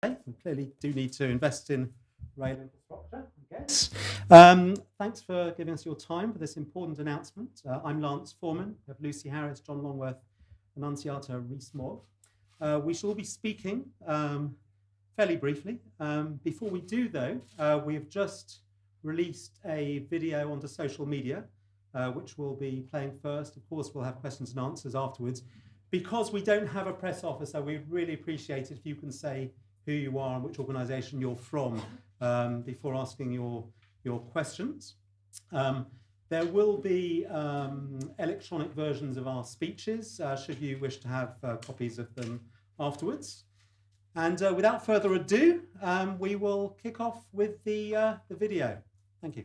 We clearly do need to invest in rail infrastructure, I guess. Thanks for giving us your time for this important announcement. I'm Lance Foreman. We have Lucy Harris, John Longworth, Annunziata Rees-Mogg. We shall be speaking fairly briefly. Before we do, though, we have just released a video onto social media, which we'll be playing first. Of course, we'll have questions and answers afterwards. Because we don't have a press officer, we'd really appreciate it if you can say who you are and which organisation you're from before asking your questions. There will be electronic versions of our speeches, should you wish to have copies of them afterwards. And without further ado, we will kick off with the video. Thank you.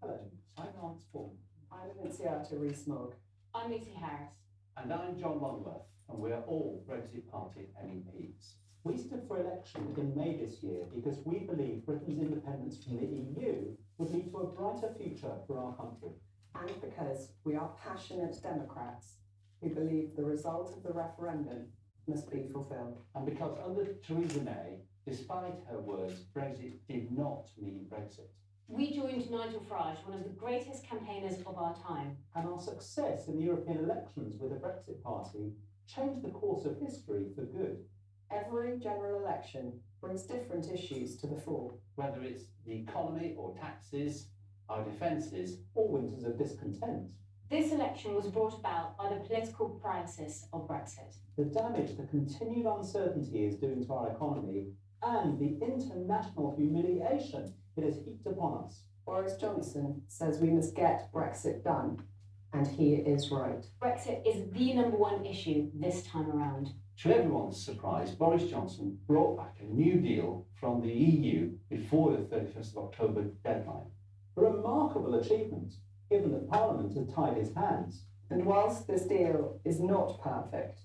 Hello, I'm Lance Foreman. I'm Annunziata Rees-Mogg. I'm Lucy Harris. And I'm John Longworth, and we're all Brexit Party MEPs. We stood for election in May this year because we believe Britain's independence from the EU would lead to a brighter future for our country. And because we are passionate Democrats who believe the result of the referendum must be fulfilled. And because under Theresa May, despite her words, Brexit did not mean Brexit. We joined Nigel Farage, one of the greatest campaigners of our time. And our success in the European elections with the Brexit Party changed the course of history for good. Every general election brings different issues to the fore. Whether it's the economy or taxes, our defences, or winters of discontent. This election was brought about by the political crisis of Brexit. The damage the continued uncertainty is doing to our economy and the international humiliation it has heaped upon us. Boris Johnson says we must get Brexit done, and he is right. Brexit is the #1 issue this time around. To everyone's surprise, Boris Johnson brought back a new deal from the EU before the 31st of October deadline. A remarkable achievement, given that Parliament had tied his hands. And whilst this deal is not perfect,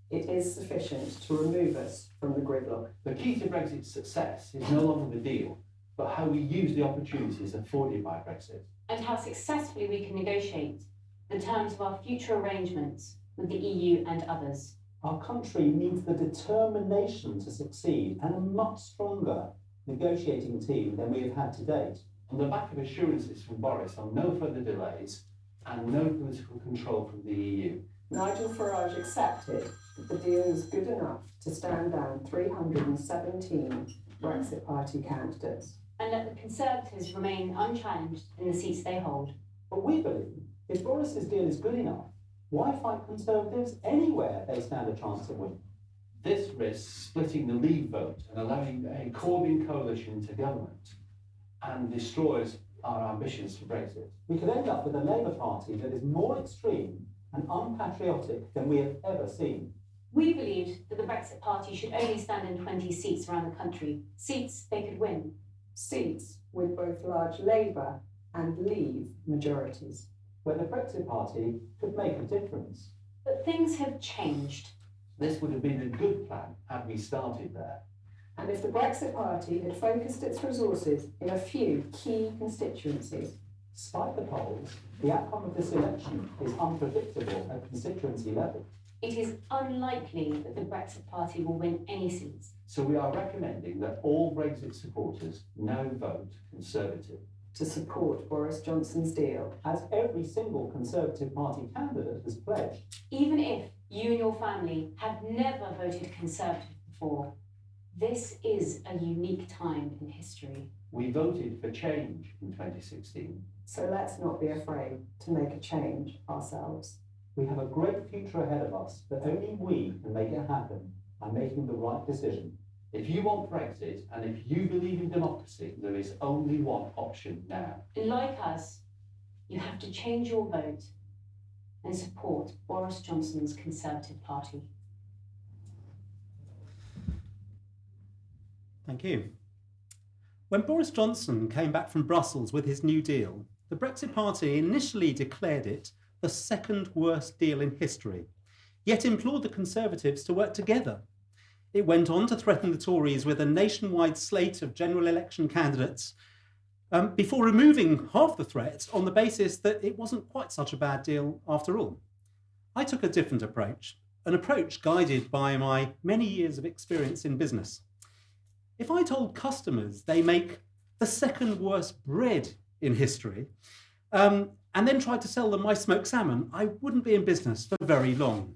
it is sufficient to remove us from the gridlock. The key to Brexit's success is no longer the deal, but how we use the opportunities afforded by Brexit. And how successfully we can negotiate the terms of our future arrangements with the EU and others. Our country needs the determination to succeed and a much stronger negotiating team than we have had to date. On the back of assurances from Boris on no further delays and no political control from the EU. Nigel Farage accepted that the deal was good enough to stand down 317 Brexit Party candidates. And let the Conservatives remain unchallenged in the seats they hold. But we believe if Boris's deal is good enough, why fight Conservatives anywhere they stand a chance to win? This risks splitting the Leave vote and allowing a Corbyn coalition to government and destroys our ambitions for Brexit. We could end up with a Labour Party that is more extreme and unpatriotic than we have ever seen. We believed that the Brexit Party should only stand in 20 seats around the country, seats they could win. Seats with both large Labour and Leave majorities. Where the Brexit Party could make a difference. But things have changed. This would have been a good plan had we started there. And if the Brexit Party had focused its resources in a few key constituencies. Despite the polls, the outcome of this election is unpredictable at constituency level. It is unlikely that the Brexit Party will win any seats. So we are recommending that all Brexit supporters now vote Conservative. To support Boris Johnson's deal. As every single Conservative Party candidate has pledged. Even if you and your family have never voted Conservative before, this is a unique time in history. We voted for change in 2016. So let's not be afraid to make a change ourselves. We have a great future ahead of us, but only we can make it happen by making the right decision. If you want Brexit and if you believe in democracy, there is only one option now. Like us, you have to change your vote and support Boris Johnson's Conservative Party. Thank you. When Boris Johnson came back from Brussels with his New Deal, the Brexit Party initially declared it the second worst deal in history, yet implored the Conservatives to work together. It went on to threaten the Tories with a nationwide slate of general election candidates before removing half the threat on the basis that it wasn't quite such a bad deal after all. I took a different approach. an approach guided by my many years of experience in business. If I told customers they make the second worst bread in history, and then tried to sell them my smoked salmon, I wouldn't be in business for very long.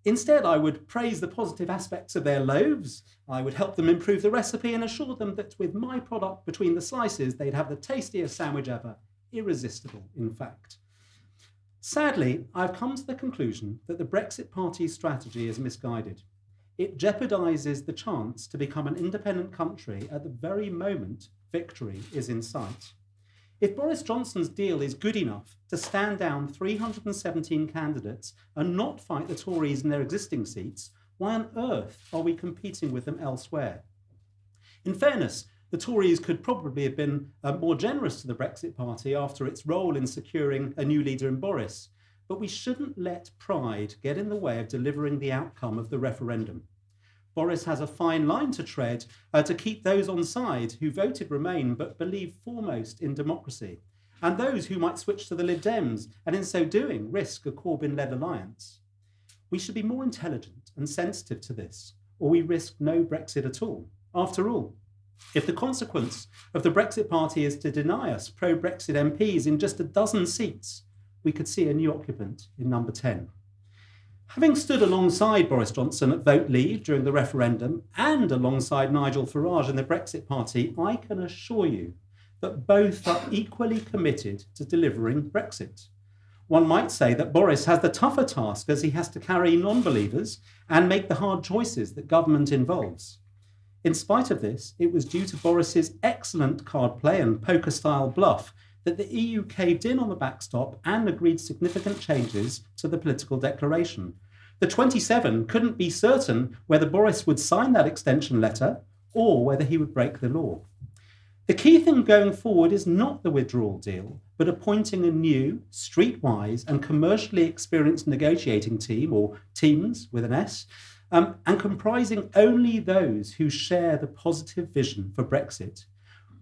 Instead, I would praise the positive aspects of their loaves. I would help them improve the recipe and assure them that with my product between the slices, they'd have the tastiest sandwich ever. Irresistible, in fact. Sadly, I've come to the conclusion that the Brexit Party's strategy is misguided. It jeopardises the chance to become an independent country at the very moment victory is in sight. If Boris Johnson's deal is good enough to stand down 317 candidates and not fight the Tories in their existing seats, why on earth are we competing with them elsewhere? In fairness, the Tories could probably have been more generous to the Brexit Party after its role in securing a new leader in Boris, but we shouldn't let pride get in the way of delivering the outcome of the referendum. Boris has a fine line to tread to keep those on side who voted Remain but believe foremost in democracy, and those who might switch to the Lib Dems and in so doing risk a Corbyn-led alliance. We should be more intelligent and sensitive to this, or we risk no Brexit at all. After all, if the consequence of the Brexit Party is to deny us pro-Brexit MPs in just a dozen seats, we could see a new occupant in number 10. Having stood alongside Boris Johnson at Vote Leave during the referendum and alongside Nigel Farage in the Brexit Party, I can assure you that both are equally committed to delivering Brexit. One might say that Boris has the tougher task as he has to carry non-believers and make the hard choices that government involves. In spite of this, it was due to Boris's excellent card play and poker-style bluff that the EU caved in on the backstop and agreed significant changes to the political declaration. The 27 couldn't be certain whether Boris would sign that extension letter or whether he would break the law. The key thing going forward is not the withdrawal deal, but appointing a new, streetwise and commercially experienced negotiating team, or teams with an S, and comprising only those who share the positive vision for Brexit.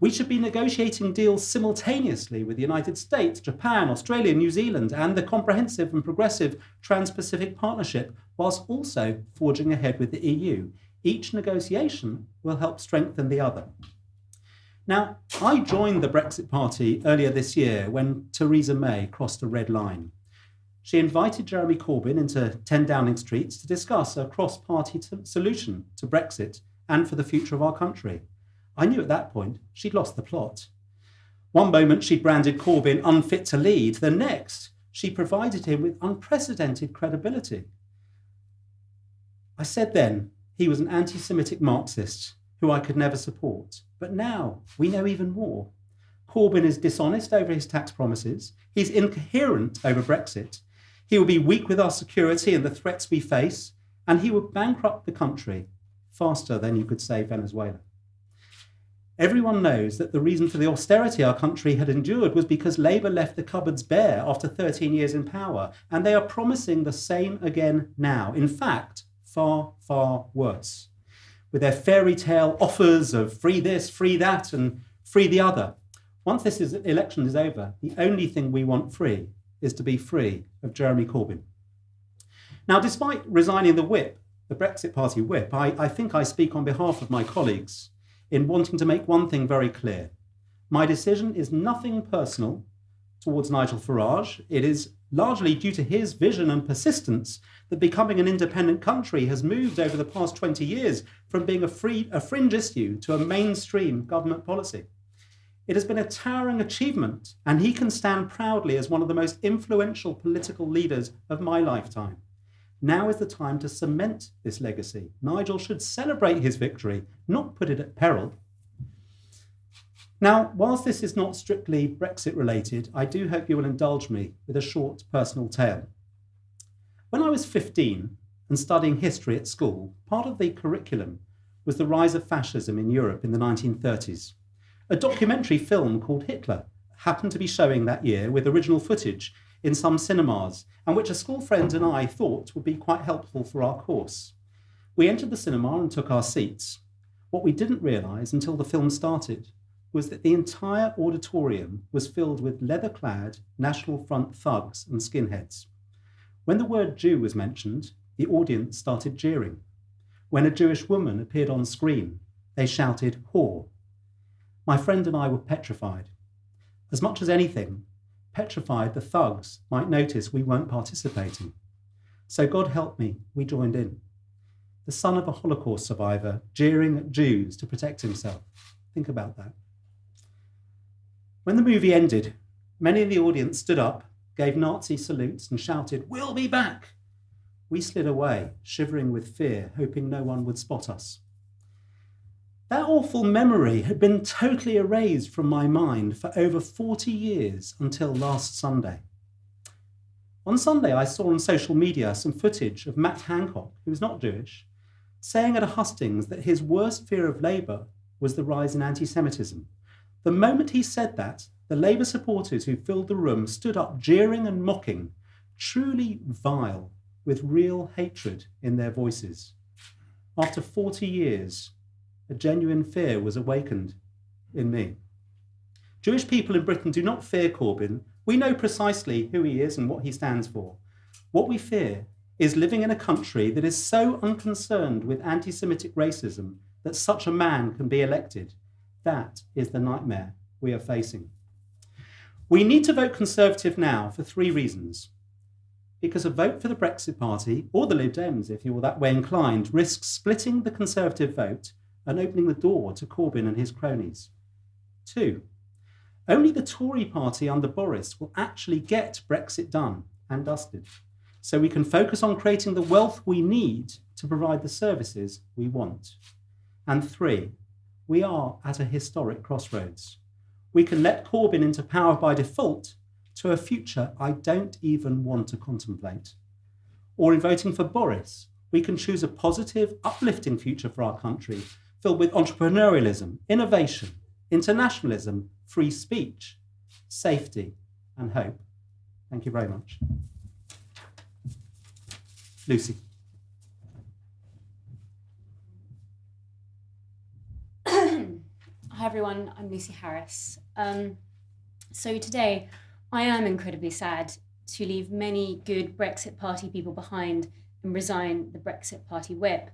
We should be negotiating deals simultaneously with the United States, Japan, Australia, New Zealand, and the comprehensive and progressive Trans-Pacific Partnership, whilst also forging ahead with the EU. Each negotiation will help strengthen the other. Now, I joined the Brexit Party earlier this year when Theresa May crossed a red line. She invited Jeremy Corbyn into 10 Downing Street to discuss a cross-party solution to Brexit and for the future of our country. I knew at that point she'd lost the plot. One moment she'd branded Corbyn unfit to lead, the next she provided him with unprecedented credibility. I said then he was an anti-Semitic Marxist who I could never support, but now we know even more. Corbyn is dishonest over his tax promises, he's incoherent over Brexit, he will be weak with our security and the threats we face, and he would bankrupt the country faster than you could save Venezuela. Everyone knows that the reason for the austerity our country had endured was because Labour left the cupboards bare after 13 years in power, and they are promising the same again now. In fact, far, far worse. With their fairy tale offers of free this, free that, and free the other. Once this election is over, the only thing we want free is to be free of Jeremy Corbyn. Now, despite resigning the whip, the Brexit Party whip, I think I speak on behalf of my colleagues in wanting to make one thing very clear. My decision is nothing personal towards Nigel Farage. It is largely due to his vision and persistence that becoming an independent country has moved over the past 20 years from being a fringe issue to a mainstream government policy. It has been a towering achievement, and he can stand proudly as one of the most influential political leaders of my lifetime. Now is the time to cement this legacy. Nigel should celebrate his victory, not put it at peril. Now, whilst this is not strictly Brexit related, I do hope you will indulge me with a short personal tale. When I was 15 and studying history at school, part of the curriculum was the rise of fascism in Europe in the 1930s. A documentary film called Hitler happened to be showing that year with original footage in some cinemas, and which a school friend and I thought would be quite helpful for our course. We entered the cinema and took our seats. What we didn't realise until the film started was that the entire auditorium was filled with leather-clad National Front thugs and skinheads. When the word Jew was mentioned, the audience started jeering. When a Jewish woman appeared on screen, they shouted, "whore." My friend and I were petrified. As much as anything, petrified the thugs might notice we weren't participating. So God help me, we joined in. The son of a Holocaust survivor jeering at Jews to protect himself. Think about that. When the movie ended, many in the audience stood up, gave Nazi salutes and shouted, "We'll be back." We slid away, shivering with fear, hoping no one would spot us. That awful memory had been totally erased from my mind for over 40 years until last Sunday. On Sunday, I saw on social media some footage of Matt Hancock, who was not Jewish, saying at a hustings that his worst fear of Labour was the rise in anti-Semitism. The moment he said that, the Labour supporters who filled the room stood up jeering and mocking, truly vile, with real hatred in their voices. After 40 years, a genuine fear was awakened in me. Jewish people in Britain do not fear Corbyn. We know precisely who he is and what he stands for. What we fear is living in a country that is so unconcerned with anti-Semitic racism that such a man can be elected. That is the nightmare we are facing. We need to vote Conservative now for 3 reasons. Because a vote for the Brexit Party, or the Lib Dems if you're that way inclined, risks splitting the Conservative vote and opening the door to Corbyn and his cronies. 2, only the Tory party under Boris will actually get Brexit done and dusted, so we can focus on creating the wealth we need to provide the services we want. And 3, we are at a historic crossroads. We can let Corbyn into power by default to a future I don't even want to contemplate. Or in voting for Boris, we can choose a positive, uplifting future for our country, filled with entrepreneurialism, innovation, internationalism, free speech, safety, and hope. Thank you very much. Lucy. Hi everyone, I'm Lucy Harris. So today I am incredibly sad to leave many good Brexit Party people behind and resign the Brexit Party whip.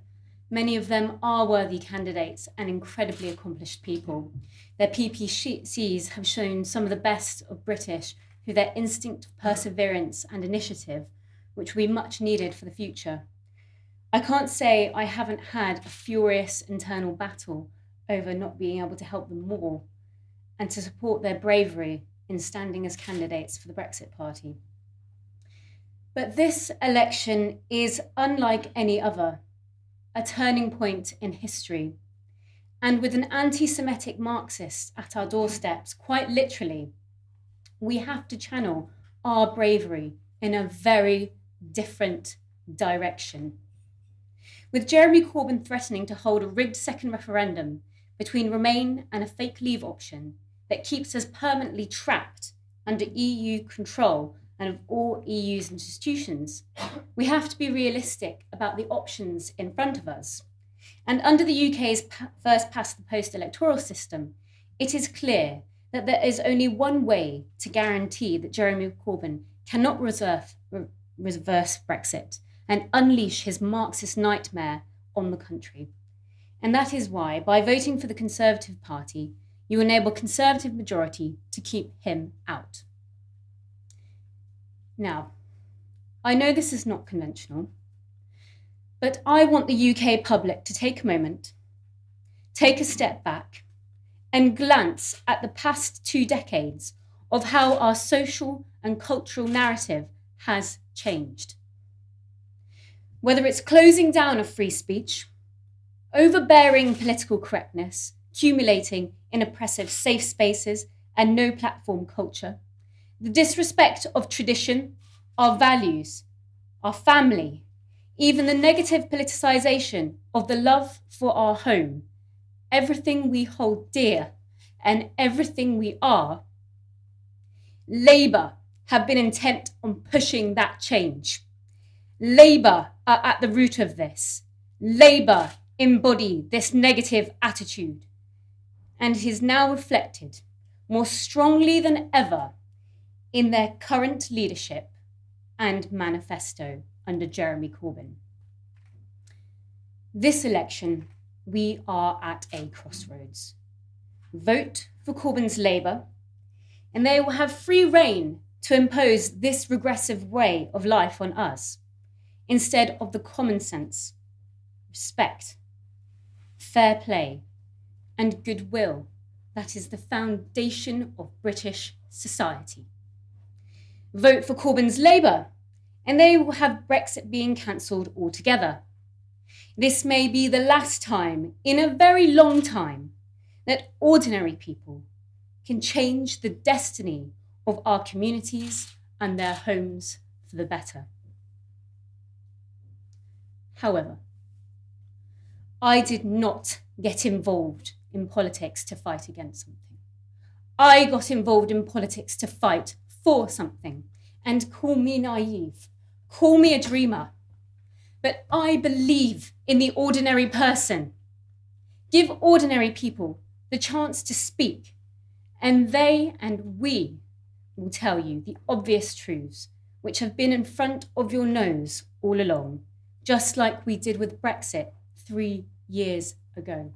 Many of them are worthy candidates and incredibly accomplished people. Their PPCs have shown some of the best of British through their instinct of perseverance and initiative, which we much needed for the future. I can't say I haven't had a furious internal battle over not being able to help them more and to support their bravery in standing as candidates for the Brexit Party. But this election is unlike any other, a turning point in history. And with an anti-Semitic Marxist at our doorsteps, quite literally, we have to channel our bravery in a very different direction. With Jeremy Corbyn threatening to hold a rigged second referendum between Remain and a fake Leave option that keeps us permanently trapped under EU control and of all EU's institutions, we have to be realistic about the options in front of us. And under the UK's first past the post electoral system, it is clear that there is only one way to guarantee that Jeremy Corbyn cannot reverse Brexit and unleash his Marxist nightmare on the country. And that is why, by voting for the Conservative Party, you enable Conservative majority to keep him out. Now, I know this is not conventional, but I want the UK public to take a moment, take a step back, and glance at the past 2 decades of how our social and cultural narrative has changed. Whether it's closing down of free speech, overbearing political correctness, accumulating in oppressive safe spaces and no platform culture, the disrespect of tradition, our values, our family, even the negative politicisation of the love for our home, everything we hold dear and everything we are, Labour have been intent on pushing that change. Labour are at the root of this. Labour embody this negative attitude. And it is now reflected more strongly than ever in their current leadership, and manifesto under Jeremy Corbyn. This election, we are at a crossroads. Vote for Corbyn's Labour, and they will have free rein to impose this regressive way of life on us, instead of the common sense, respect, fair play, and goodwill that is the foundation of British society. Vote for Corbyn's Labour, and they will have Brexit being cancelled altogether. This may be the last time in a very long time that ordinary people can change the destiny of our communities and their homes for the better. However, I did not get involved in politics to fight against something. I got involved in politics to fight for something, and call me naive, call me a dreamer, but I believe in the ordinary person. Give ordinary people the chance to speak, and they and we will tell you the obvious truths which have been in front of your nose all along, just like we did with Brexit 3 years ago.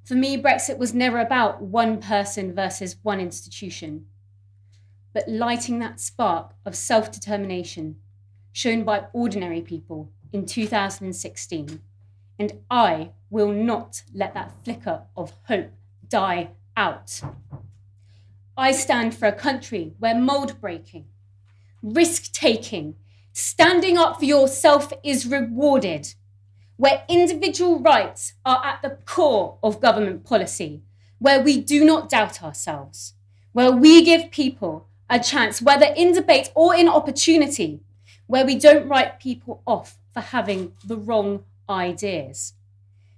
For me, Brexit was never about one person versus one institution, but lighting that spark of self-determination shown by ordinary people in 2016. And I will not let that flicker of hope die out. I stand for a country where mould breaking, risk taking, standing up for yourself is rewarded, where individual rights are at the core of government policy, where we do not doubt ourselves, where we give people a chance, whether in debate or in opportunity, where we don't write people off for having the wrong ideas,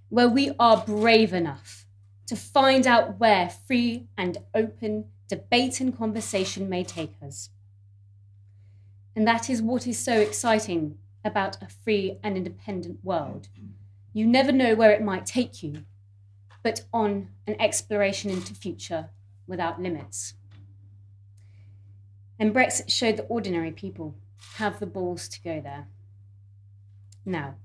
where we are brave enough to find out where free and open debate and conversation may take us. And that is what is so exciting about a free and independent world. You never know where it might take you, but on an exploration into future without limits. And Brexit showed that ordinary people have the balls to go there. Now,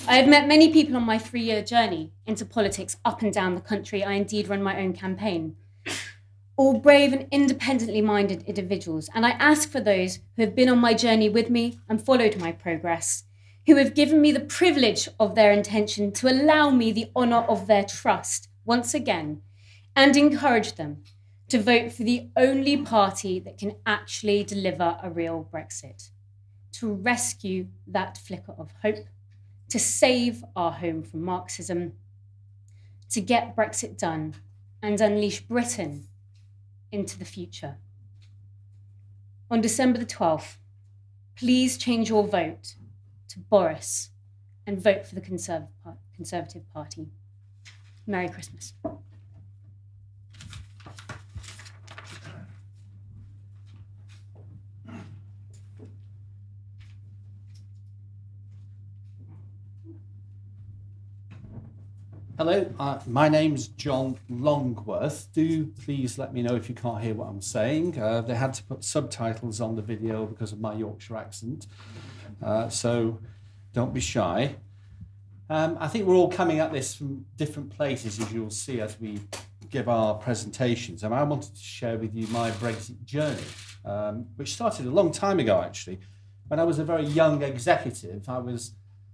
I have met many people on my 3-year journey into politics up and down the country. I indeed run my own campaign. All brave and independently minded individuals. And I ask for those who have been on my journey with me and followed my progress, who have given me the privilege of their intention to allow me the honour of their trust once again, and encourage them to vote for the only party that can actually deliver a real Brexit, to rescue that flicker of hope, to save our home from Marxism, to get Brexit done and unleash Britain into the future. On December the 12th, please change your vote to Boris and vote for the Conservative Party. Merry Christmas. Hello, my name's John Longworth. Do please let me know if you can't hear what I'm saying. They had to put subtitles on the video because of my Yorkshire accent, so don't be shy. I think we're all coming at this from different places, as you'll see as we give our presentations. And I wanted to share with you my Brexit journey, which started a long time ago, actually. When I was a very young executive, I was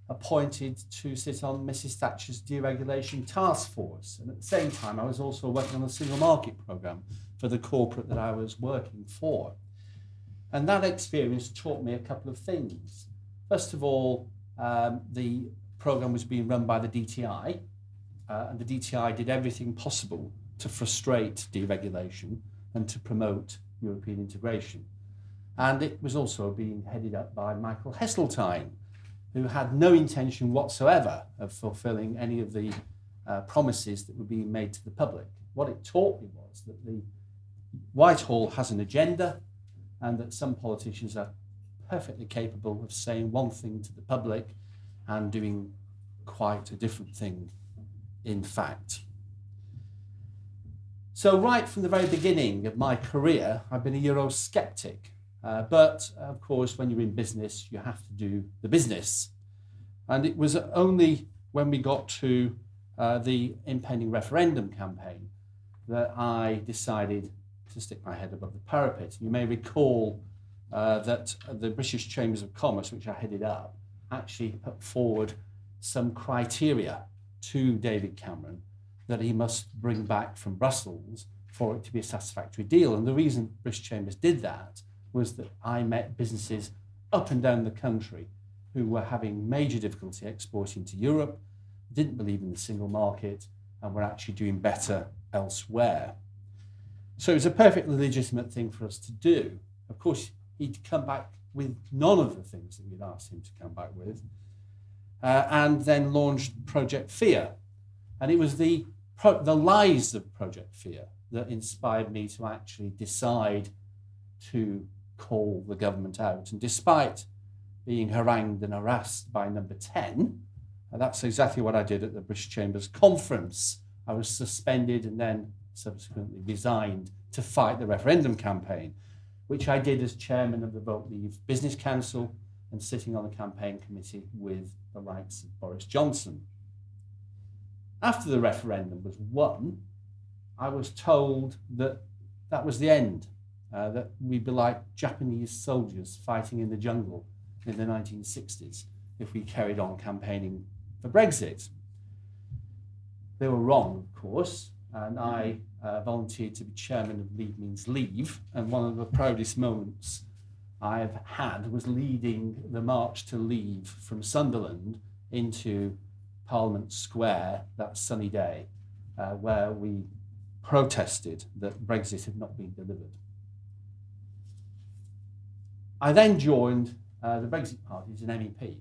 appointed to sit on Mrs. Thatcher's deregulation task force. And at the same time, I was also working on the single market programme for the corporate that I was working for. And that experience taught me a couple of things. First of all, the programme was being run by the DTI, and the DTI did everything possible to frustrate deregulation and to promote European integration. And it was also being headed up by Michael Heseltine, who had no intention whatsoever of fulfilling any of the promises that were being made to the public. What it taught me was that the Whitehall has an agenda and that some politicians are perfectly capable of saying one thing to the public and doing quite a different thing in fact. So right from the very beginning of my career, I've been a Eurosceptic. But of course, when you're in business, you have to do the business. And it was only when we got to the impending referendum campaign that I decided to stick my head above the parapet. You may recall that the British Chambers of Commerce, which I headed up, actually put forward some criteria to David Cameron that he must bring back from Brussels for it to be a satisfactory deal. And the reason British Chambers did that was that I met businesses up and down the country who were having major difficulty exporting to Europe, didn't believe in the single market, and were actually doing better elsewhere. So it was a perfectly legitimate thing for us to do. Of course, he'd come back with none of the things that we'd asked him to come back with, and then launched Project Fear. And it was the lies of Project Fear that inspired me to actually decide to call the government out. And despite being harangued and harassed by Number 10, and that's exactly what I did at the British Chambers conference. I was suspended and then subsequently resigned to fight the referendum campaign, which I did as chairman of the Vote Leave Business Council and sitting on the campaign committee with the likes of Boris Johnson. After the referendum was won, I was told that that was the end, that we'd be like Japanese soldiers fighting in the jungle in the 1960s if we carried on campaigning for Brexit. They were wrong, of course, and I volunteered to be chairman of Leave Means Leave, and one of the proudest moments I've had was leading the march to leave from Sunderland into Parliament Square that sunny day, where we protested that Brexit had not been delivered. I then joined the Brexit Party as an MEP.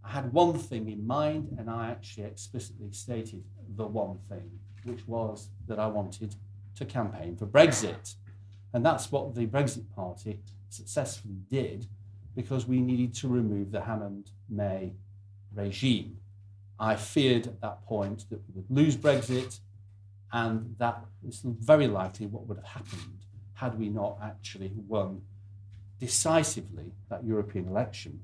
I had one thing in mind, and I actually explicitly stated the one thing, which was that I wanted to campaign for Brexit. And that's what the Brexit Party successfully did, because we needed to remove the Hammond-May regime. I feared at that point that we would lose Brexit, and that is very likely what would have happened had we not actually won decisively that European election.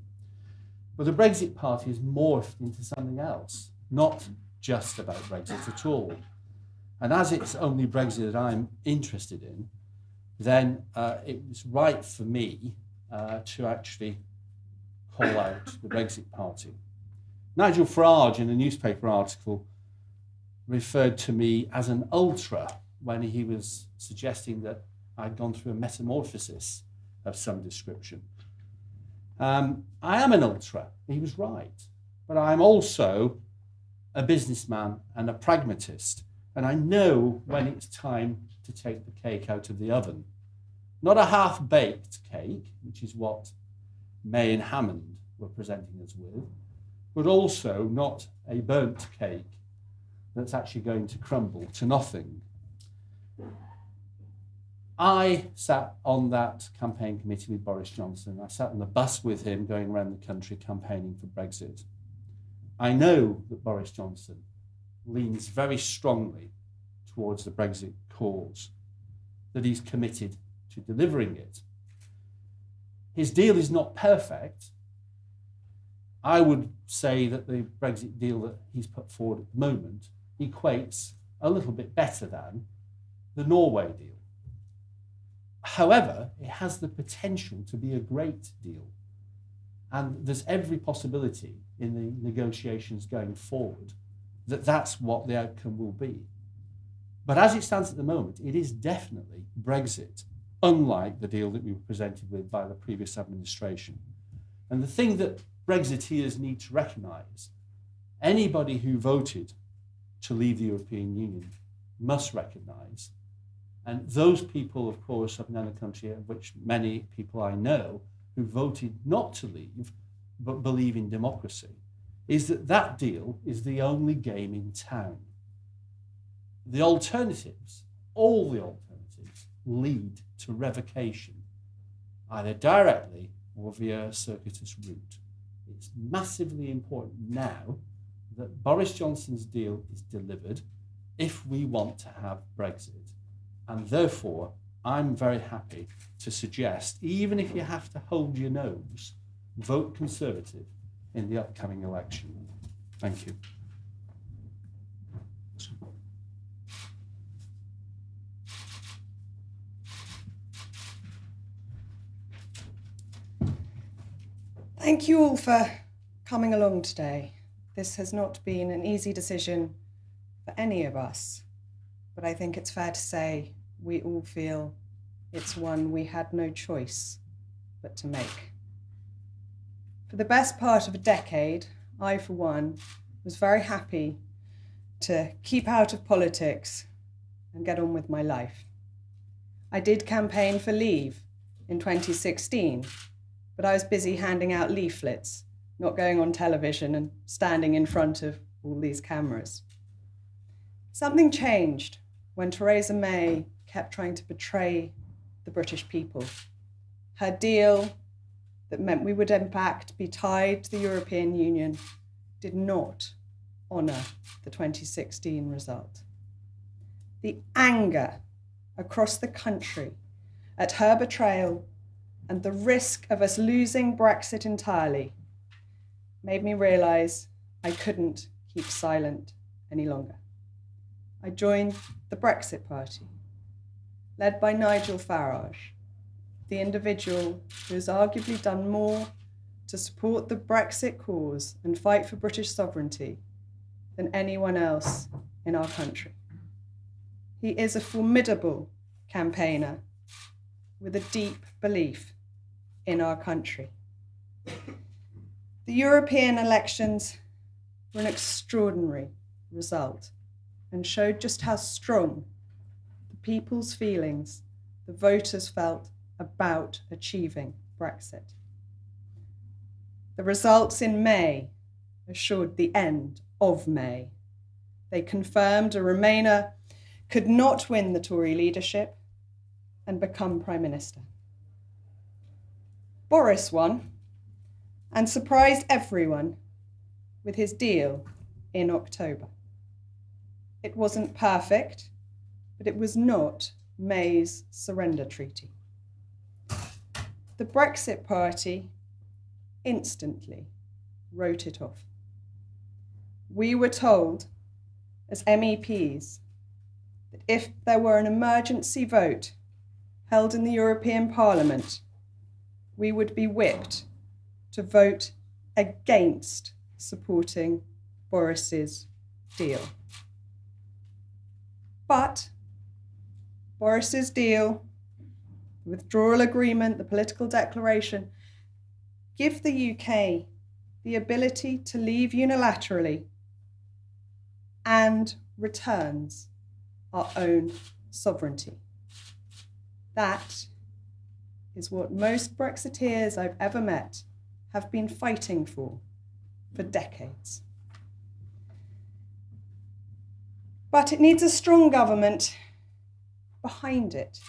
But the Brexit Party has morphed into something else, not just about Brexit at all. And as it's only Brexit that I'm interested in, then it was right for me to actually call out the Brexit Party. Nigel Farage, in a newspaper article, referred to me as an ultra when he was suggesting that I'd gone through a metamorphosis of some description. I am an ultra, he was right, but I'm also a businessman and a pragmatist, and I know when it's time to take the cake out of the oven. Not a half-baked cake, which is what May and Hammond were presenting us with, but also not a burnt cake that's actually going to crumble to nothing. I sat on that campaign committee with Boris Johnson. I sat on the bus with him going around the country campaigning for Brexit. I know that Boris Johnson leans very strongly towards the Brexit cause, that he's committed to delivering it. His deal is not perfect. I would say that the Brexit deal that he's put forward at the moment equates a little bit better than the Norway deal. However, it has the potential to be a great deal. And there's every possibility in the negotiations going forward that that's what the outcome will be. But as it stands at the moment, it is definitely Brexit, unlike the deal that we were presented with by the previous administration. And the thing that Brexiteers need to recognise, anybody who voted to leave the European Union must recognise, and those people, of course, up and down the country, of which many people I know, who voted not to leave, but believe in democracy, is that that deal is the only game in town. The alternatives, all the alternatives, lead to revocation, either directly or via a circuitous route. It's massively important now that Boris Johnson's deal is delivered if we want to have Brexit. And therefore, I'm very happy to suggest, even if you have to hold your nose, vote Conservative in the upcoming election. Thank you. Thank you all for coming along today. This has not been an easy decision for any of us, but I think it's fair to say we all feel it's one we had no choice but to make. For the best part of a decade, I, for one, was very happy to keep out of politics and get on with my life. I did campaign for leave in 2016, but I was busy handing out leaflets, not going on television and standing in front of all these cameras. Something changed when Theresa May kept trying to betray the British people. Her deal that meant we would in fact be tied to the European Union did not honour the 2016 result. The anger across the country at her betrayal and the risk of us losing Brexit entirely made me realise I couldn't keep silent any longer. I joined the Brexit Party, led by Nigel Farage, the individual who has arguably done more to support the Brexit cause and fight for British sovereignty than anyone else in our country. He is a formidable campaigner with a deep belief in our country. The European elections were an extraordinary result and showed just how strong the people's feelings, the voters felt about achieving Brexit. The results in May assured the end of May. They confirmed a Remainer could not win the Tory leadership and become Prime Minister. Boris won and surprised everyone with his deal in October. It wasn't perfect, but it was not May's surrender treaty. The Brexit Party instantly wrote it off. We were told as MEPs that if there were an emergency vote held in the European Parliament, we would be whipped to vote against supporting Boris's deal. But Boris's deal, the withdrawal agreement, the political declaration, give the UK the ability to leave unilaterally and returns our own sovereignty. That is what most Brexiteers I've ever met have been fighting for decades. But it needs a strong government behind it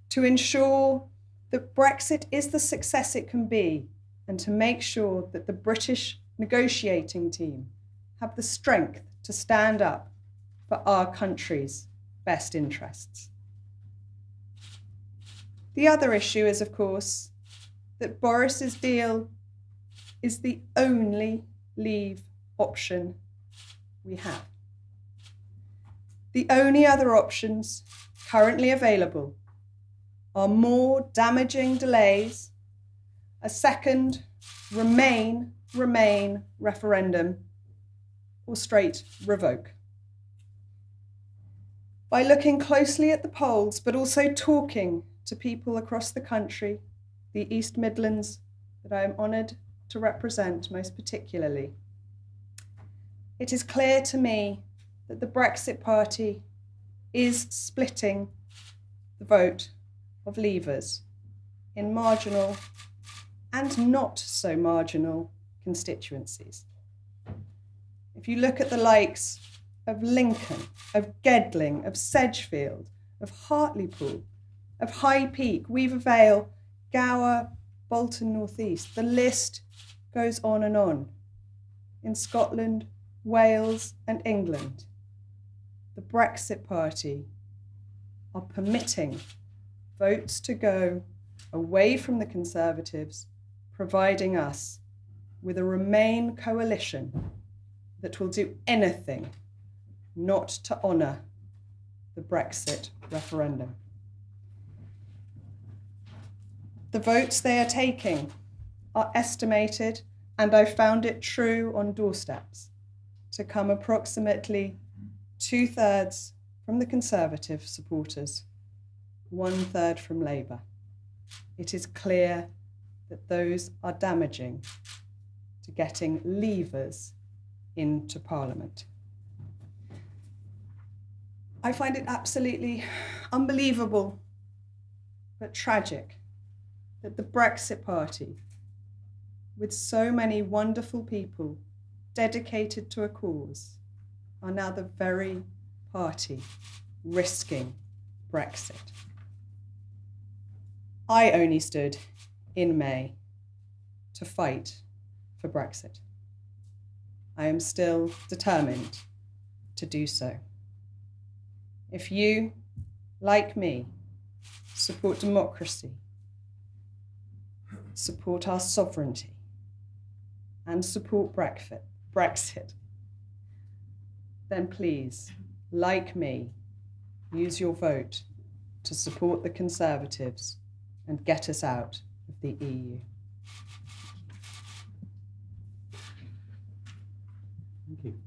to ensure that Brexit is the success it can be and to make sure that the British negotiating team have the strength to stand up for our country's best interests. The other issue is, of course, that Boris's deal is the only leave option we have. The only other options currently available are more damaging delays, a second Remain referendum, or straight revoke. By looking closely at the polls, but also talking to people across the country, the East Midlands that I am honoured to represent most particularly, it is clear to me that the Brexit Party is splitting the vote of leavers in marginal and not so marginal constituencies. If you look at the likes of Lincoln, of Gedling, of Sedgefield, of Hartlepool, of High Peak, Weaver Vale, Gower, Bolton North East, the list goes on and on. In Scotland, Wales and England, the Brexit Party are permitting votes to go away from the Conservatives, providing us with a Remain coalition that will do anything not to honour the Brexit referendum. The votes they are taking are estimated, and I found it true on doorsteps, to come approximately 2/3 from the Conservative supporters, 1/3 from Labour. It is clear that those are damaging to getting Leavers into Parliament. I find it absolutely unbelievable but tragic that the Brexit Party, with so many wonderful people dedicated to a cause, are now the very party risking Brexit. I only stood in May to fight for Brexit. I am still determined to do so. If you, like me, support democracy, support our sovereignty, and support Brexit, then please, like me, use your vote to support the Conservatives and get us out of the EU. Thank you.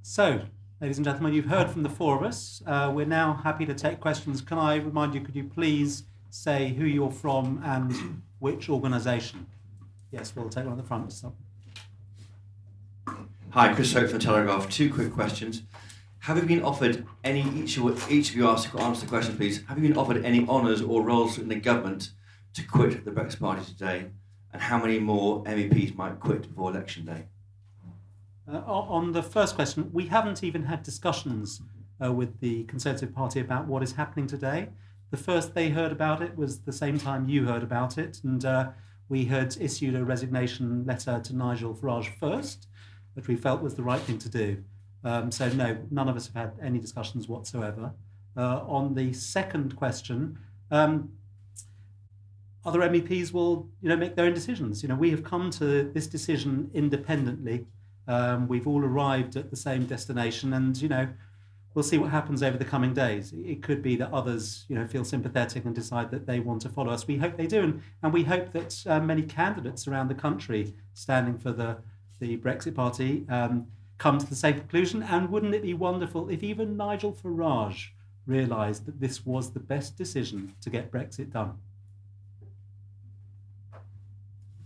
So, ladies and gentlemen, you've heard from the four of us. We're now happy to take questions. Can I remind you, could you please say who you're from and which organisation? Yes, we'll take one at the front. So. Hi, Chris Hope from Telegraph. Two quick questions. Have you been offered any, each of you answer the question please, have you been offered any honours or roles in the government to quit the Brexit Party today? And how many more MEPs might quit before election day? On the first question, we haven't even had discussions with the Conservative Party about what is happening today. The first they heard about it was the same time you heard about it, and we had issued a resignation letter to Nigel Farage first, which we felt was the right thing to do. So no, none of us have had any discussions whatsoever. On the second question, other MEPs will, make their own decisions. We have come to this decision independently. We've all arrived at the same destination, and we'll see what happens over the coming days. It could be that others, feel sympathetic and decide that they want to follow us. We hope they do, and we hope that many candidates around the country standing for the Brexit Party come to the same conclusion. And wouldn't it be wonderful if even Nigel Farage realised that this was the best decision to get Brexit done?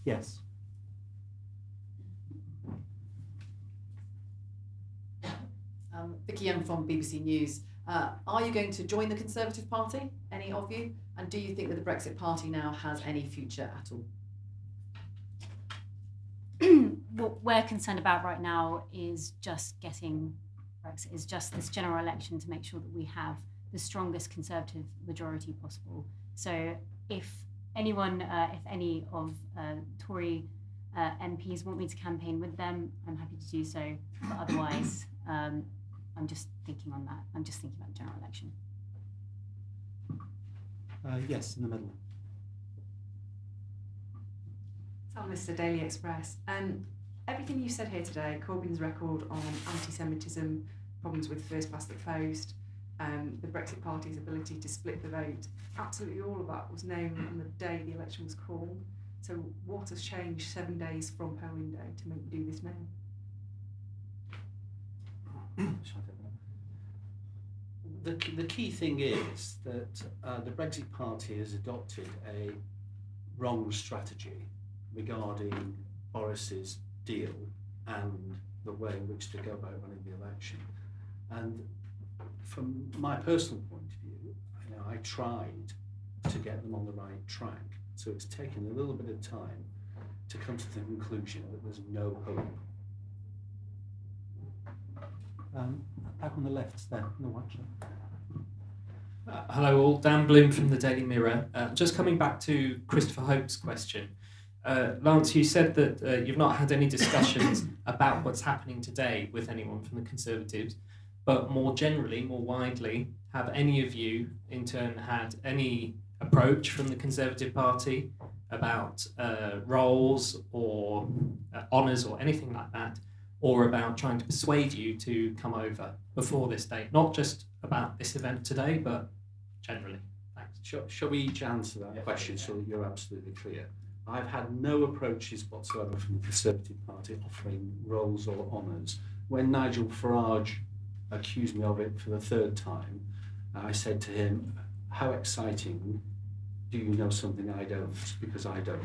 Yes. Vicky Young from BBC News. Are you going to join the Conservative Party, any of you? And do you think that the Brexit Party now has any future at all? What we're concerned about right now is just getting Brexit, is just this general election to make sure that we have the strongest Conservative majority possible. So if any of Tory MPs want me to campaign with them, I'm happy to do so. But otherwise, I'm just thinking on that. I'm just thinking about the general election. Yes, in the middle. Mr. Daily Express. Everything you said here today, Corbyn's record on anti-Semitism, problems with first past the post, the Brexit Party's ability to split the vote, absolutely all of that was known on the day the election was called. So what has changed 7 days from polling day to make you do this now? The key thing is that the Brexit Party has adopted a wrong strategy regarding Boris's deal and the way in which to go about running the election. And from my personal point of view, I tried to get them on the right track. So it's taken a little bit of time to come to the conclusion that there's no hope. Back on the left there, in the white shirt. Hello all, Dan Bloom from the Daily Mirror. Just coming back to Christopher Hope's question. Lance, you said that you've not had any discussions about what's happening today with anyone from the Conservatives, but more generally, more widely, have any of you in turn had any approach from the Conservative Party about roles or honours or anything like that, or about trying to persuade you to come over before this date? Not just about this event today, but generally. Thanks. Shall we each answer that question so that you're absolutely clear? I've had no approaches whatsoever from the Conservative Party offering roles or honours. When Nigel Farage accused me of it for the third time, I said to him, how exciting, do you know something I don't? Because I don't.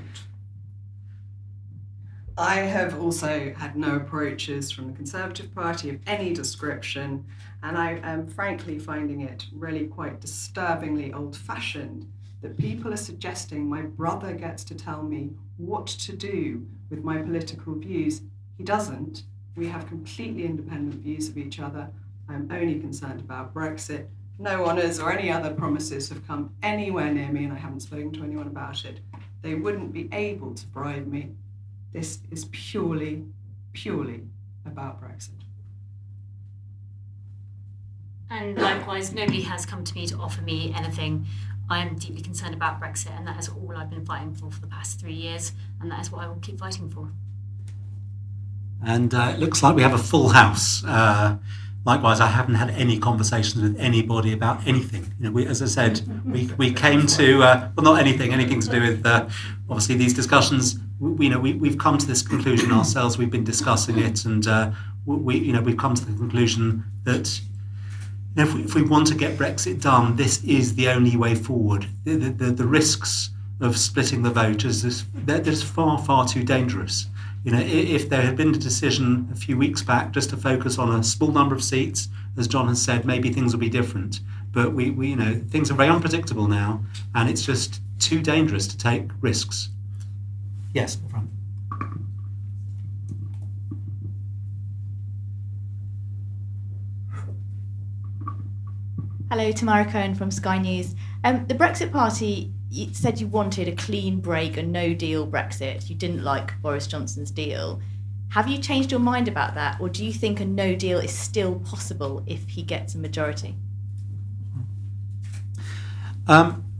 I have also had no approaches from the Conservative Party of any description, and I am frankly finding it really quite disturbingly old-fashioned that people are suggesting my brother gets to tell me what to do with my political views. He doesn't. We have completely independent views of each other. I'm only concerned about Brexit. No honours or any other promises have come anywhere near me, and I haven't spoken to anyone about it. They wouldn't be able to bribe me. This is purely about Brexit. And likewise, nobody has come to me to offer me anything. I am deeply concerned about Brexit, and that is all I've been fighting for the past 3 years, and that is what I will keep fighting for. And it looks like we have a full house. Likewise, I haven't had any conversations with anybody about anything. You know, as I said, we came to well, not anything to do with obviously these discussions. We've come to this conclusion ourselves. We've been discussing it, and we've come to the conclusion that if we want to get Brexit done, this is the only way forward. The risks of splitting the vote is far too dangerous. You know, if there had been a decision a few weeks back just to focus on a small number of seats, as John has said, maybe things will be different. But we things are very unpredictable now, and it's just too dangerous to take risks. Yes, front. Hello, Tamara Cohen from Sky News. The Brexit Party said you wanted a clean break, a no-deal Brexit. You didn't like Boris Johnson's deal. Have you changed your mind about that, or do you think a no deal is still possible if he gets a majority?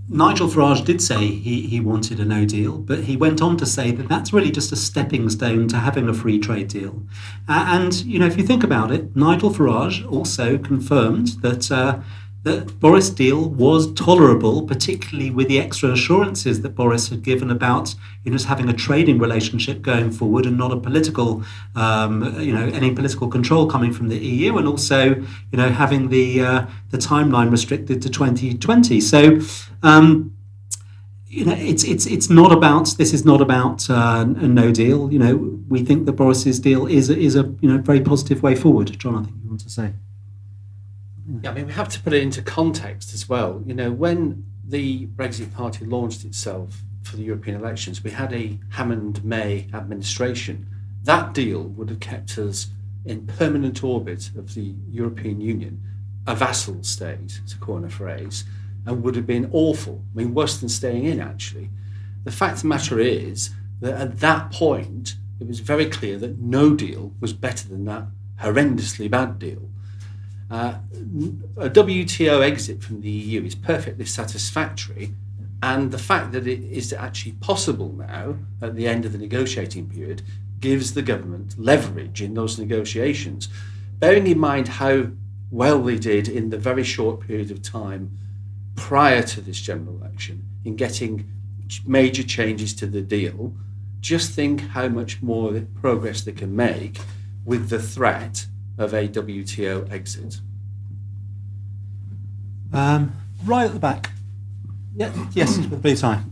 Nigel Farage did say he wanted a no deal, but he went on to say that that's really just a stepping stone to having a free trade deal. And if you think about it, Nigel Farage also confirmed that that Boris' deal was tolerable, particularly with the extra assurances that Boris had given about just having a trading relationship going forward and not a political, any political control coming from the EU, and also having the timeline restricted to 2020. So it's not about, this is not about a no deal. We think that Boris's deal is a very positive way forward. John, I think you want to say. Yeah, I mean, we have to put it into context as well. When the Brexit Party launched itself for the European elections, we had a Hammond-May administration. That deal would have kept us in permanent orbit of the European Union, a vassal state, to coin a phrase, and would have been awful. I mean, worse than staying in, actually. The fact of the matter is that at that point, it was very clear that no deal was better than that horrendously bad deal. A WTO exit from the EU is perfectly satisfactory, and the fact that it is actually possible now at the end of the negotiating period gives the government leverage in those negotiations, bearing in mind how well they did in the very short period of time prior to this general election in getting major changes to the deal. Just think how much more progress they can make with the threat of a WTO exit. Right at the back. Yeah, yes, with the blue tie.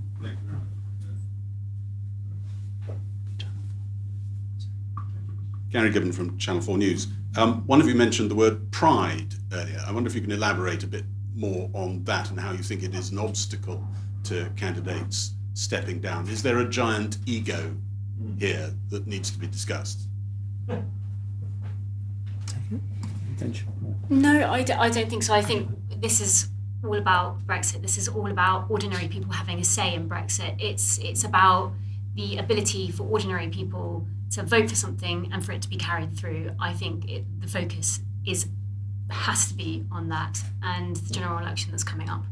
Gary Gibbon from Channel 4 News. One of you mentioned the word pride earlier. I wonder if you can elaborate a bit more on that and how you think it is an obstacle to candidates stepping down. Is there a giant ego here that needs to be discussed? No, I don't think so. I think this is all about Brexit. This is all about ordinary people having a say in Brexit. It's about the ability for ordinary people to vote for something and for it to be carried through. I think the focus is has to be on that and the general election that's coming up?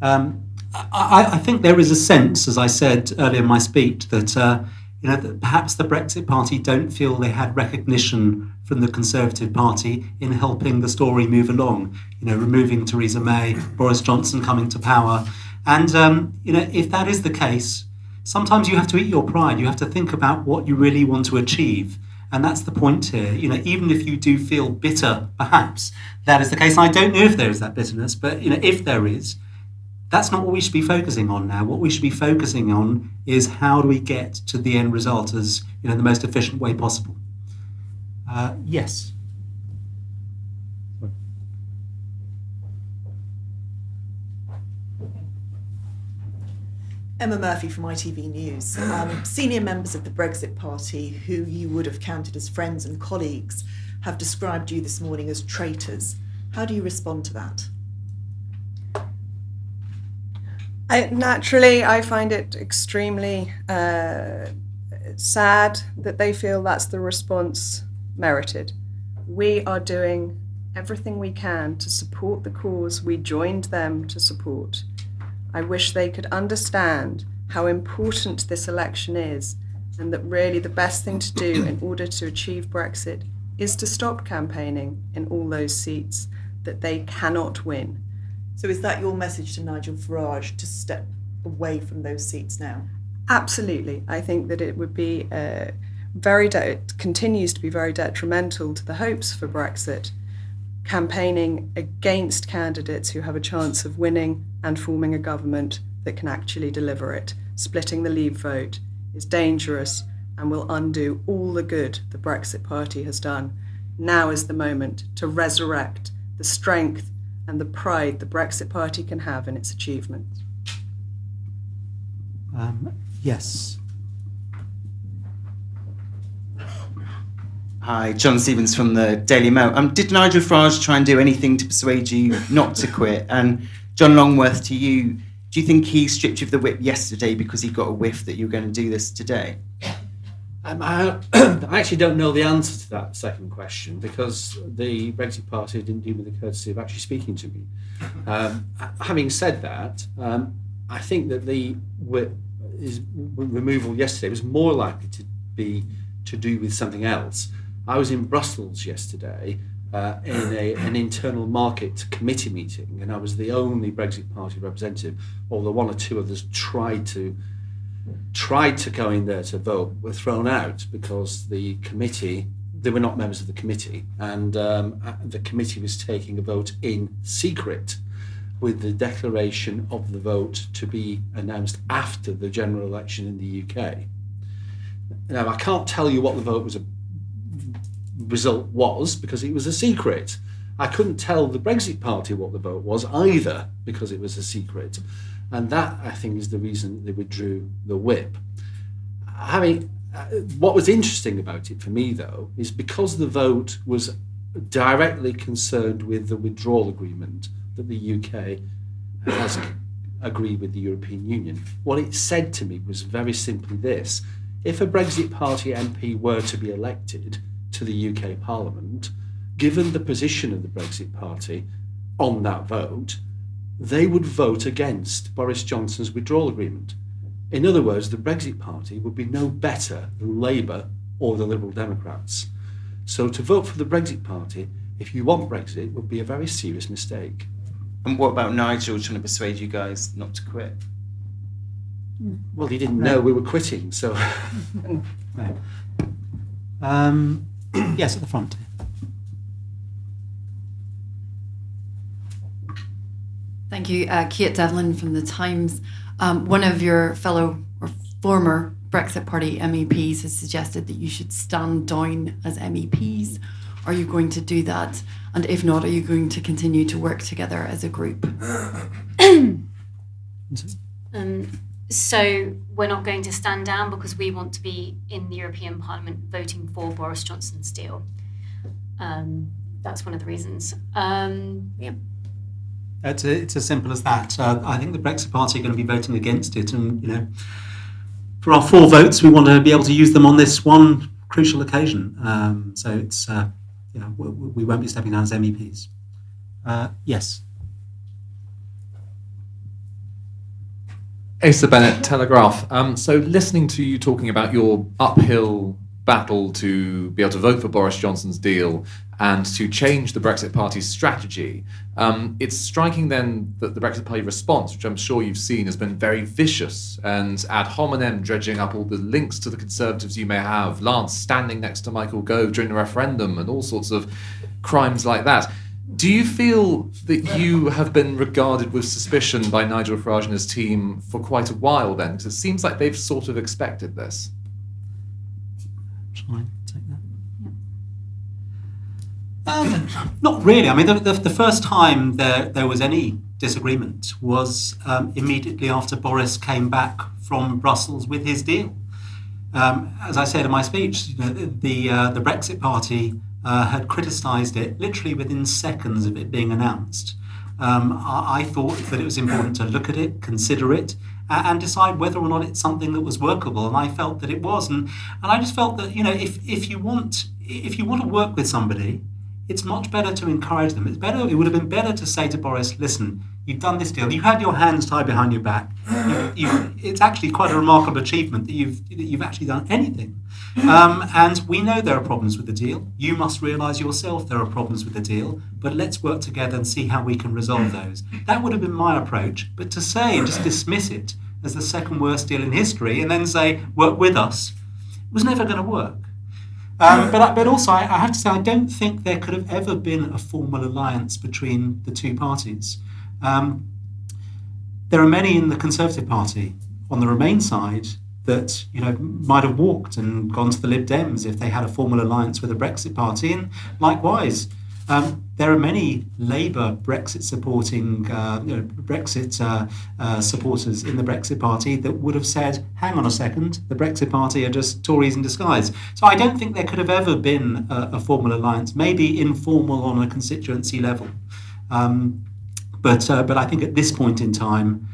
I think there is a sense, as I said earlier in my speech, that that perhaps the Brexit Party don't feel they had recognition from the Conservative Party in helping the story move along. Removing Theresa May, Boris Johnson coming to power, and if that is the case, sometimes you have to eat your pride. You have to think about what you really want to achieve. And that's the point here. Even if you do feel bitter, perhaps that is the case. I don't know if there is that bitterness, but if there is, that's not what we should be focusing on now. What we should be focusing on is how do we get to the end result as the most efficient way possible. Yes. Emma Murphy from ITV News. Senior members of the Brexit Party, who you would have counted as friends and colleagues, have described you this morning as traitors. How do you respond to that? Naturally, I find it extremely sad that they feel that's the response merited. We are doing everything we can to support the cause we joined them to support. I wish they could understand how important this election is, and that really the best thing to do in order to achieve Brexit is to stop campaigning in all those seats that they cannot win. So is that your message to Nigel Farage, to step away from those seats now? Absolutely. I think that it would be it continues to be very detrimental to the hopes for Brexit, campaigning against candidates who have a chance of winning and forming a government that can actually deliver it. Splitting the Leave vote is dangerous and will undo all the good the Brexit Party has done. Now is the moment to resurrect the strength and the pride the Brexit Party can have in its achievements. Yes. Hi, John Stevens from the Daily Mail. Did Nigel Farage try and do anything to persuade you not to quit? And John Longworth, to you, do you think he stripped you of the whip yesterday because he got a whiff that you were going to do this today? I actually don't know the answer to that second question because the Brexit Party didn't do me the courtesy of actually speaking to me. Having said that, I think that the whip removal yesterday was more likely to be to do with something else. I was in Brussels yesterday in an internal market committee meeting, and I was the only Brexit Party representative, although one or two others tried to go in there to vote, were thrown out because the committee, they were not members of the committee, and the committee was taking a vote in secret with the declaration of the vote to be announced after the general election in the UK. Now, I can't tell you what the vote result was because it was a secret. I couldn't tell the Brexit Party what the vote was either because it was a secret. And that, I think, is the reason they withdrew the whip. What was interesting about it for me, though, is because the vote was directly concerned with the withdrawal agreement that the UK has agreed with the European Union. What it said to me was very simply this: if a Brexit Party MP were to be elected to the UK Parliament, given the position of the Brexit Party on that vote, they would vote against Boris Johnson's withdrawal agreement. In other words, the Brexit Party would be no better than Labour or the Liberal Democrats. So to vote for the Brexit Party, if you want Brexit, would be a very serious mistake. And what about Nigel trying to persuade you guys not to quit? Well, he didn't know we were quitting, so... Yes, at the front. Thank you. Kate Devlin from The Times. One of your fellow or former Brexit Party MEPs has suggested that you should stand down as MEPs. Are you going to do that? And if not, are you going to continue to work together as a group? So we're not going to stand down because we want to be in the European Parliament voting for Boris Johnson's deal. That's one of the reasons. Yeah. It's as simple as that. I think the Brexit Party are going to be voting against it, and for our 4 votes, we want to be able to use them on this one crucial occasion. So we won't be stepping down as MEPs. Yes. Asa Bennett, Telegraph. So listening to you talking about your uphill battle to be able to vote for Boris Johnson's deal and to change the Brexit Party's strategy, it's striking then that the Brexit Party response, which I'm sure you've seen, has been very vicious and ad hominem, dredging up all the links to the Conservatives you may have, Lance standing next to Michael Gove during the referendum and all sorts of crimes like that. Do you feel that you have been regarded with suspicion by Nigel Farage and his team for quite a while then? Because it seems like they've sort of expected this. Shall I take that? Not really. I mean, the first time there was any disagreement was immediately after Boris came back from Brussels with his deal. As I said in my speech, the Brexit Party had criticised it literally within seconds of it being announced. I thought that it was important to look at it, consider it, and decide whether or not it's something that was workable. And I felt that it was. And I just felt that, if you want to work with somebody, it's much better to encourage them. It would have been better to say to Boris, listen, you've done this deal. You had your hands tied behind your back. It's actually quite a remarkable achievement that you've actually done anything. And we know there are problems with the deal. You must realise yourself there are problems with the deal, but let's work together and see how we can resolve those. That would have been my approach. But to say and just dismiss it as the second worst deal in history and then say, work with us, was never going to work. But also, I have to say, I don't think there could have ever been a formal alliance between the two parties. There are many in the Conservative Party on the Remain side that might have walked and gone to the Lib Dems if they had a formal alliance with the Brexit Party, and likewise, there are many Labour Brexit supporting Brexit supporters in the Brexit Party that would have said, hang on a second, the Brexit Party are just Tories in disguise. So I don't think there could have ever been a formal alliance, maybe informal on a constituency level. But I think at this point in time,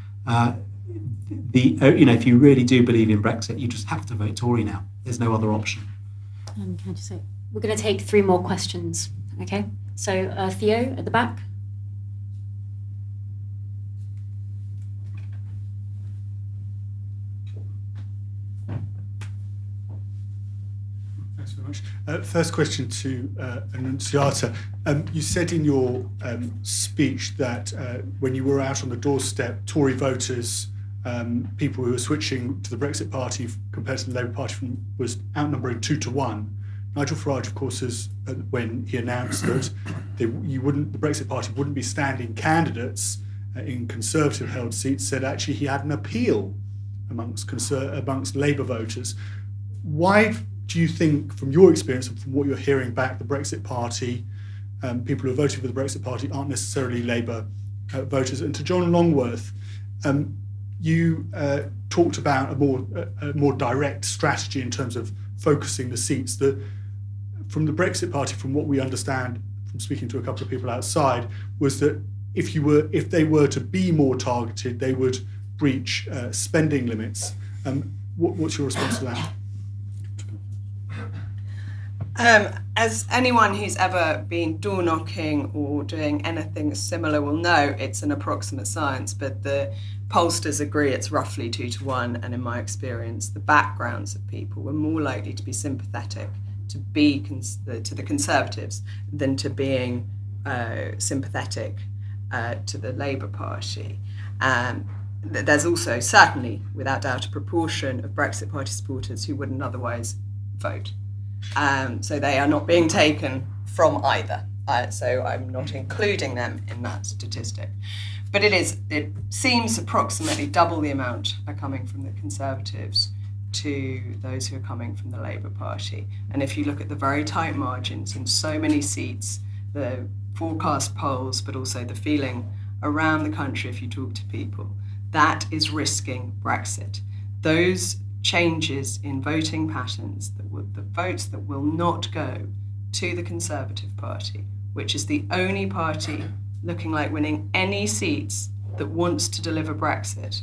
if you really do believe in Brexit, you just have to vote Tory now. There's no other option. Can I just say, we're going to take 3 more questions, okay? So Theo at the back. Thanks very much. First question to Annunziata. You said in your speech that when you were out on the doorstep, Tory voters, people who were switching to the Brexit Party compared to the Labour Party was outnumbering 2 to 1. Nigel Farage, of course, when he announced that the Brexit Party wouldn't be standing candidates in Conservative-held seats, said actually he had an appeal amongst Labour voters. Why do you think, from your experience and from what you're hearing back, the Brexit Party, people who are voting for the Brexit Party aren't necessarily Labour voters? And to John Longworth, you talked about a more direct strategy in terms of focusing the seats. From the Brexit Party, from what we understand from speaking to a couple of people outside, was that if they were to be more targeted, they would breach spending limits. What's your response to that? As anyone who's ever been door knocking or doing anything similar will know, it's an approximate science, but the pollsters agree it's roughly 2 to 1, and in my experience, the backgrounds of people were more likely to be sympathetic to the Conservatives than to being sympathetic to the Labour Party. There's also certainly, without doubt, a proportion of Brexit Party supporters who wouldn't otherwise vote. So they are not being taken from either. So I'm not including them in that statistic. But it seems approximately double the amount are coming from the Conservatives to those who are coming from the Labour Party. And if you look at the very tight margins in so many seats, the forecast polls, but also the feeling around the country if you talk to people, that is risking Brexit. Those changes in voting patterns, the votes that will not go to the Conservative Party, which is the only party looking like winning any seats that wants to deliver Brexit,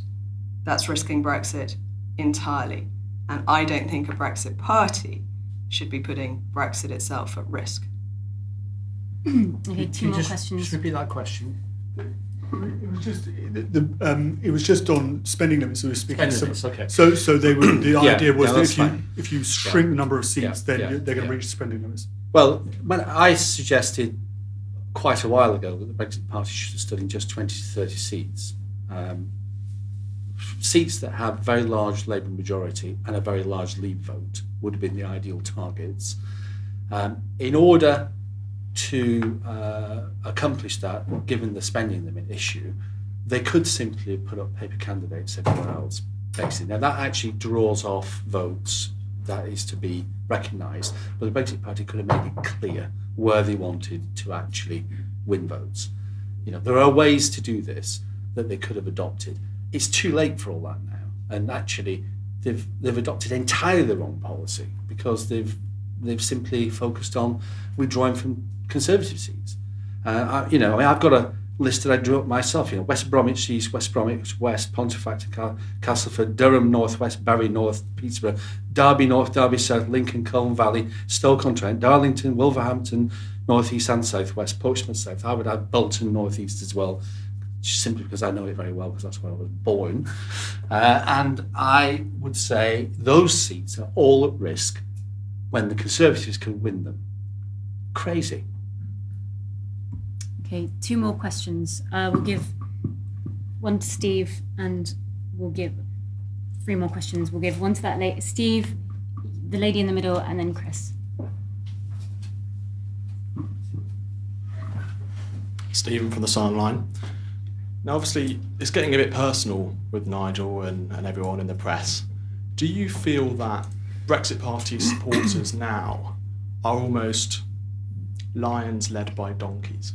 that's risking Brexit entirely. And I don't think a Brexit Party should be putting Brexit itself at risk. Okay, two more questions. Just repeat that question. It was just on spending limits. We were speaking. Spending limits, okay. So they were, the idea was that that's fine. if you shrink the number of seats, then they're going to yeah. reach spending limits. Well, when I suggested quite a while ago that the Brexit Party should have stood in just 20 to 30 seats, seats that have very large Labour majority and a very large Leave vote would have been the ideal targets. In order to accomplish that, given the spending limit issue, they could simply have put up paper candidates everywhere else, basically. Now, that actually draws off votes. That is to be recognised. But the Brexit Party could have made it clear where they wanted to actually win votes. You know, there are ways to do this that they could have adopted. It's too late for all that now. And actually, they've adopted entirely the wrong policy because they've simply focused on withdrawing from Conservative seats. I've got a list that I drew up myself. You know, West Bromwich East, West Bromwich West, Pontefract and Castleford, Durham North West, Barry North, Peterborough, Derby North, Derby South, Lincoln, Colne Valley, Stoke-on-Trent, Darlington, Wolverhampton, North East and South West, Portsmouth South. I would have Bolton North East as well, simply because I know it very well because that's where I was born. And I would say those seats are all at risk when the Conservatives can win them. Crazy. Okay, two more questions. We'll give one to Steve, and we'll give three more questions. We'll give one to that lady, Steve, the lady in the middle, and then Chris. Stephen from the Sun Line. Now, obviously, it's getting a bit personal with Nigel and everyone in the press. Do you feel that Brexit Party supporters now are almost lions led by donkeys?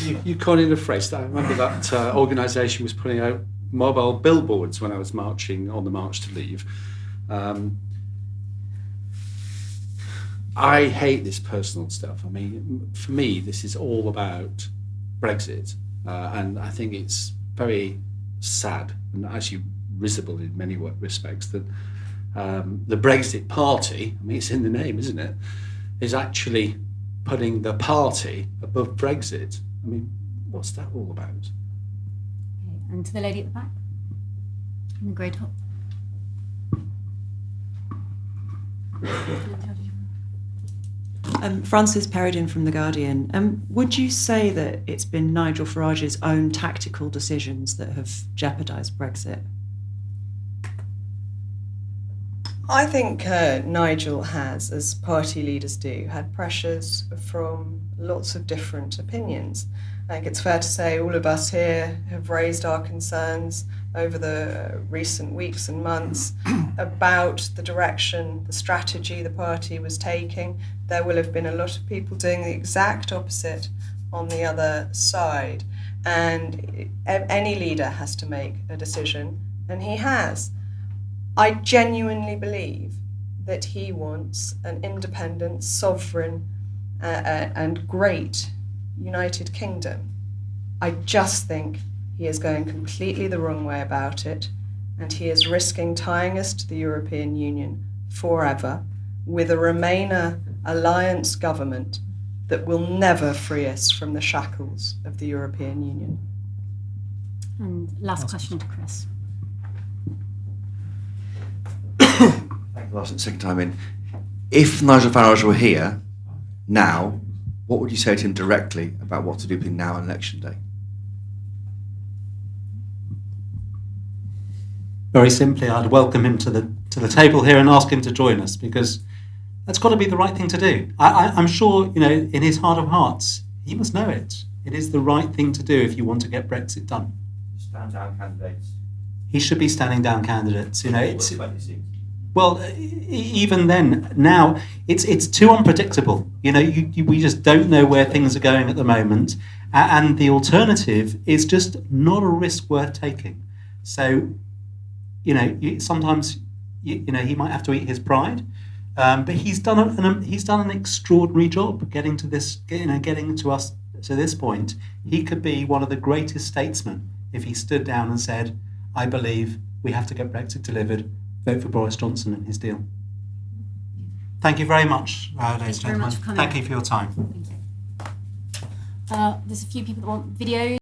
You coined a phrase. I remember that organisation was putting out mobile billboards when I was marching on the March to Leave. I hate this personal stuff. I mean, for me, this is all about Brexit, and I think it's very sad and actually risible in many respects that the Brexit Party, I mean, it's in the name, isn't it, is actually putting the party above Brexit. I mean, what's that all about? Okay, and to the lady at the back, in the grey top. Frances Peridin from The Guardian. Would you say that it's been Nigel Farage's own tactical decisions that have jeopardised Brexit? I think Nigel has, as party leaders do, had pressures from lots of different opinions. I think it's fair to say all of us here have raised our concerns over the recent weeks and months about the direction, the strategy the party was taking. There will have been a lot of people doing the exact opposite on the other side. And any leader has to make a decision, and he has. I genuinely believe that he wants an independent, sovereign, and great United Kingdom. I just think he is going completely the wrong way about it, and he is risking tying us to the European Union forever with a Remainer alliance government that will never free us from the shackles of the European Union. And last question to Chris. Thank you, last second time in. If Nigel Farage were here now, what would you say to him directly about what to do between now and election day? Very simply, I'd welcome him to the table here and ask him to join us, because that's got to be the right thing to do. I'm sure, in his heart of hearts, he must know it. It is the right thing to do if you want to get Brexit done. Stand down candidates. He should be standing down candidates. Well, even then, now it's too unpredictable. We just don't know where things are going at the moment, and the alternative is just not a risk worth taking. So, sometimes he might have to eat his pride, but he's done an extraordinary job getting to this, getting to us to this point. He could be one of the greatest statesmen if he stood down and said, "I believe we have to get Brexit delivered. Vote for Boris Johnson and his deal." Thank you very much, ladies and very gentlemen. much for coming. Thank you for your time. There's a few people that want videos.